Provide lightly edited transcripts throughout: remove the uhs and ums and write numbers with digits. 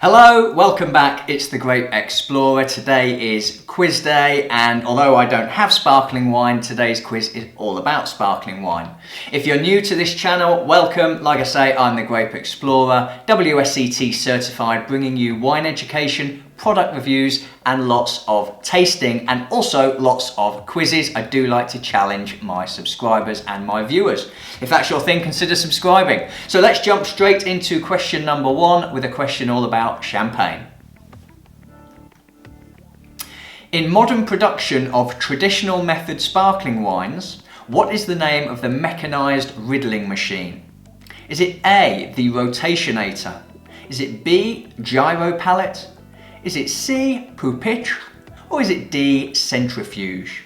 Hello, welcome back. It's the Grape Explorer. Today is quiz day, and although I don't have sparkling wine, today's quiz is all about sparkling wine. If you're new to this channel, welcome. Like I say, I'm the Grape Explorer, WSET certified, bringing you wine education, product reviews, and lots of tasting, and also lots of quizzes. I do like to challenge my subscribers and my viewers. If that's your thing, consider subscribing. So let's jump straight into question number one with a question all about champagne. In modern production of traditional method sparkling wines, what is the name of the mechanised riddling machine? Is it A, the rotationator? Is it B, gyro pallet? Is it C, pupitre? Or is it D, centrifuge?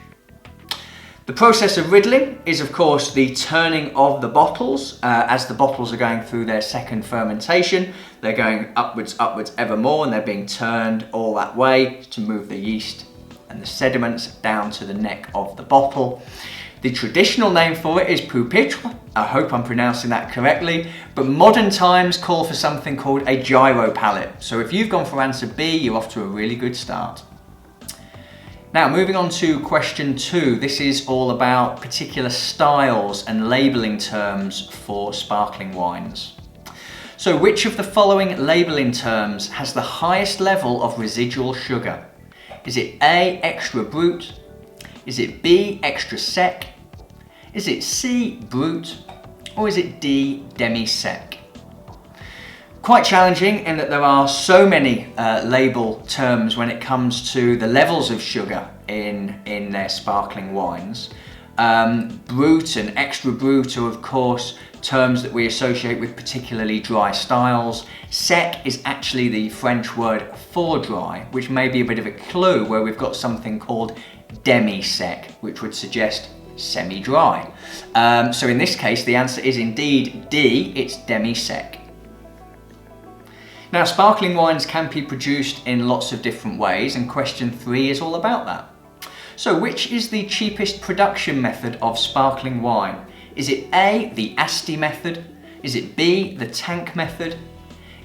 The process of riddling is, of course, the turning of the bottles. As the bottles are going through their second fermentation, they're going upwards ever more, and they're being turned all that way to move the yeast and the sediments down to the neck of the bottle. The traditional name for it is pupitre. I hope I'm pronouncing that correctly, but modern times call for something called a gyro pallet. So if you've gone for answer B, you're off to a really good start. Now, moving on to question two. This is all about particular styles and labelling terms for sparkling wines. So which of the following labelling terms has the highest level of residual sugar? Is it A, extra brut? Is it B, extra sec? Is it C, brut? Or is it D, demi-sec? Quite challenging in that there are so many label terms when it comes to the levels of sugar in their sparkling wines. Brut and extra brut are, of course, terms that we associate with particularly dry styles. Sec is actually the French word for dry, which may be a bit of a clue where we've got something called demi-sec, which would suggest semi-dry. So in this case, the answer is indeed D, it's demi-sec. Now, sparkling wines can be produced in lots of different ways, and question three is all about that. So which is the cheapest production method of sparkling wine? Is it A, the Asti method? Is it B, the tank method?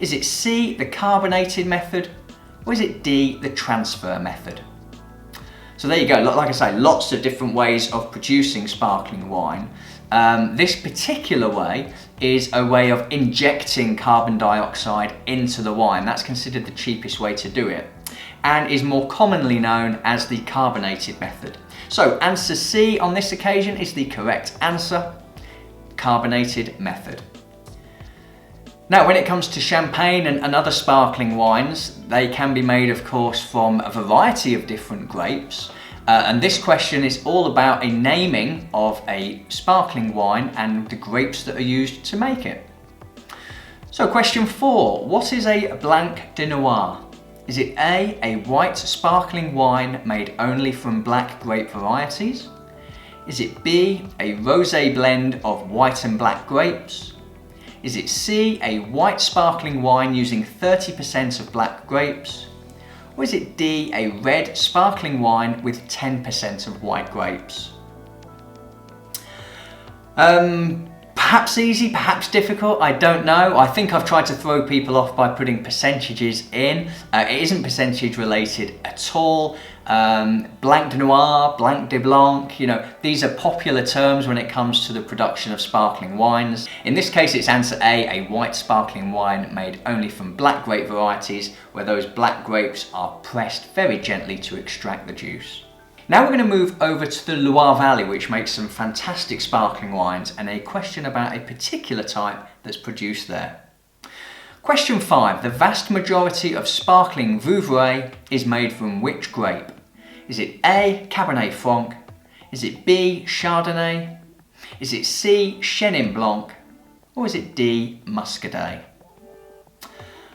Is it C, the carbonated method? Or is it D, the transfer method? So there you go. Like I say, lots of different ways of producing sparkling wine. This particular way is a way of injecting carbon dioxide into the wine. That's considered the cheapest way to do it, and is more commonly known as the carbonated method. So answer C on this occasion is the correct answer, carbonated method. Now, when it comes to champagne and other sparkling wines, they can be made, of course, from a variety of different grapes. And this question is all about a naming of a sparkling wine and the grapes that are used to make it. So question four, what is a Blanc de Noir? Is it A, white sparkling wine made only from black grape varieties? Is it B, a rosé blend of white and black grapes? Is it C, a white sparkling wine using 30% of black grapes? Or is it D, a red sparkling wine with 10% of white grapes? Perhaps easy, perhaps difficult, I don't know. I think I've tried to throw people off by putting percentages in. It isn't percentage related at all. Blanc de Noir, Blanc de Blanc, these are popular terms when it comes to the production of sparkling wines. In this case, it's answer A, white sparkling wine made only from black grape varieties, where those black grapes are pressed very gently to extract the juice. Now we're going to move over to the Loire Valley, which makes some fantastic sparkling wines, and a question about a particular type that's produced there. Question 5. The vast majority of sparkling Vouvray is made from which grape? Is it A, Cabernet Franc? Is it B, Chardonnay? Is it C, Chenin Blanc? Or is it D, Muscadet?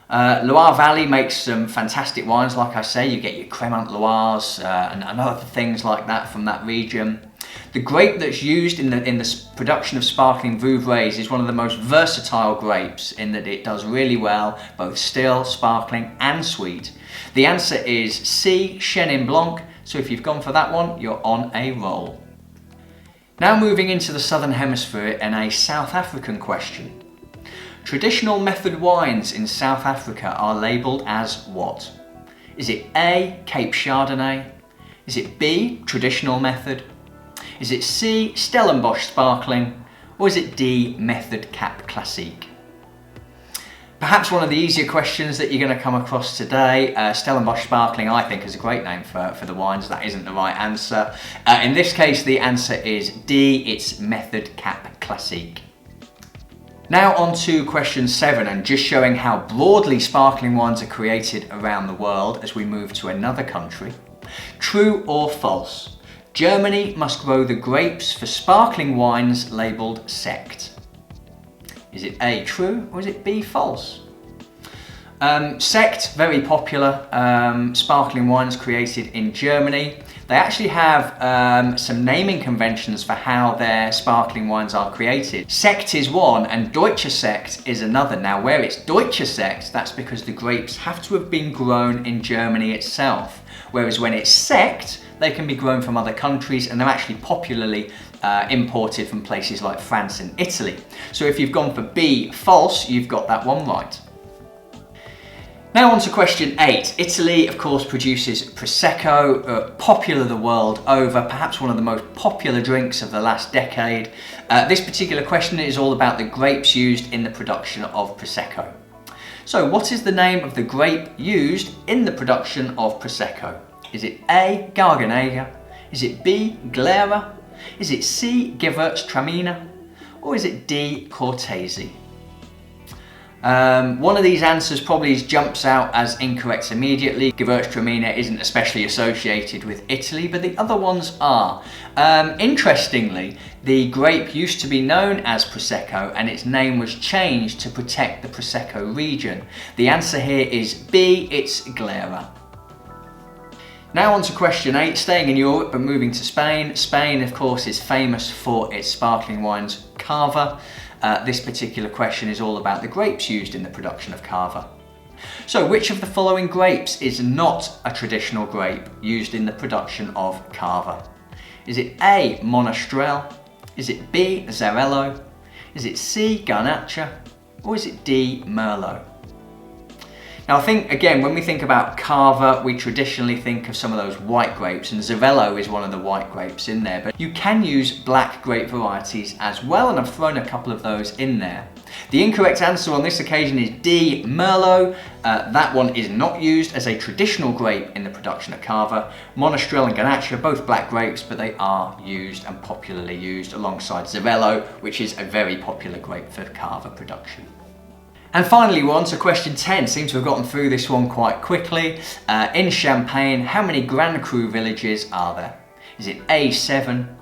Loire Valley makes some fantastic wines. Like I say, you get your Crémant Loires and other things like that from that region. The grape that's used in the production of sparkling Vouvrays is one of the most versatile grapes in that it does really well, both still, sparkling and sweet. The answer is C, Chenin Blanc, so if you've gone for that one, you're on a roll. Now moving into the Southern Hemisphere and a South African question. Traditional method wines in South Africa are labelled as what? Is it A, Cape Chardonnay? Is it B, traditional method? Is it C, Stellenbosch sparkling? Or is it D, method Cap Classique? Perhaps one of the easier questions that you're going to come across today. Stellenbosch sparkling, I think, is a great name for the wines. That isn't the right answer. In this case, the answer is D, it's method Cap Classique. Now on to question 7, and just showing how broadly sparkling wines are created around the world as we move to another country. True or false? Germany must grow the grapes for sparkling wines labelled sect. Is it A, true, or is it B, false? Sect, very popular sparkling wines created in Germany. They actually have some naming conventions for how their sparkling wines are created. Sekt is one and Deutsche Sekt is another. Now where it's Deutsche Sekt, that's because the grapes have to have been grown in Germany itself. Whereas when it's Sekt, they can be grown from other countries and they're actually popularly imported from places like France and Italy. So if you've gone for B, false, you've got that one right. Now on to question 8. Italy, of course, produces Prosecco, popular the world over, perhaps one of the most popular drinks of the last decade. This particular question is all about the grapes used in the production of Prosecco. So what is the name of the grape used in the production of Prosecco? Is it A, Garganega? Is it B, Glera? Is it C, Gewürztraminer? Or is it D, Cortese? One of these answers probably jumps out as incorrect immediately. Gewürztraminer isn't especially associated with Italy, but the other ones are. Interestingly, the grape used to be known as Prosecco and its name was changed to protect the Prosecco region. The answer here is B, it's Glera. Now on to question 8, staying in Europe but moving to Spain. Spain, of course, is famous for its sparkling wines Cava. This particular question is all about the grapes used in the production of Cava. So which of the following grapes is not a traditional grape used in the production of Cava? Is it A, Monastrell? Is it B, Xarello? Is it C, Garnacha? Or is it D, Merlot? Now I think, again, when we think about Cava, we traditionally think of some of those white grapes, and Xarello is one of the white grapes in there, but you can use black grape varieties as well, and I've thrown a couple of those in there. The incorrect answer on this occasion is D, Merlot. That one is not used as a traditional grape in the production of Cava. Monastrell and Garnacha are both black grapes, but they are used and popularly used alongside Xarello, which is a very popular grape for Cava production. And finally, we're on to question 10. Seem to have gotten through this one quite quickly. In Champagne, how many Grand Cru villages are there? Is it A, 7,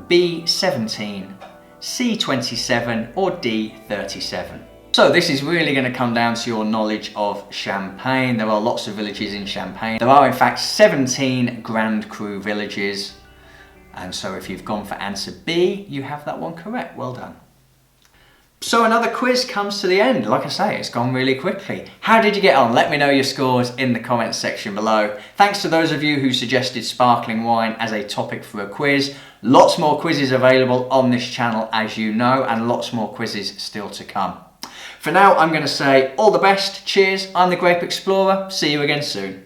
B, 17, C, 27, or D, 37? So this is really going to come down to your knowledge of Champagne. There are lots of villages in Champagne. There are in fact 17 Grand Cru villages. And so if you've gone for answer B, you have that one correct. Well done. So another quiz comes to the end. Like I say, it's gone really quickly. How did you get on? Let me know your scores in the comments section below. Thanks to those of you who suggested sparkling wine as a topic for a quiz. Lots more quizzes available on this channel, as you know, and lots more quizzes still to come. For now, I'm going to say all the best. Cheers. I'm the Grape Explorer. See you again soon.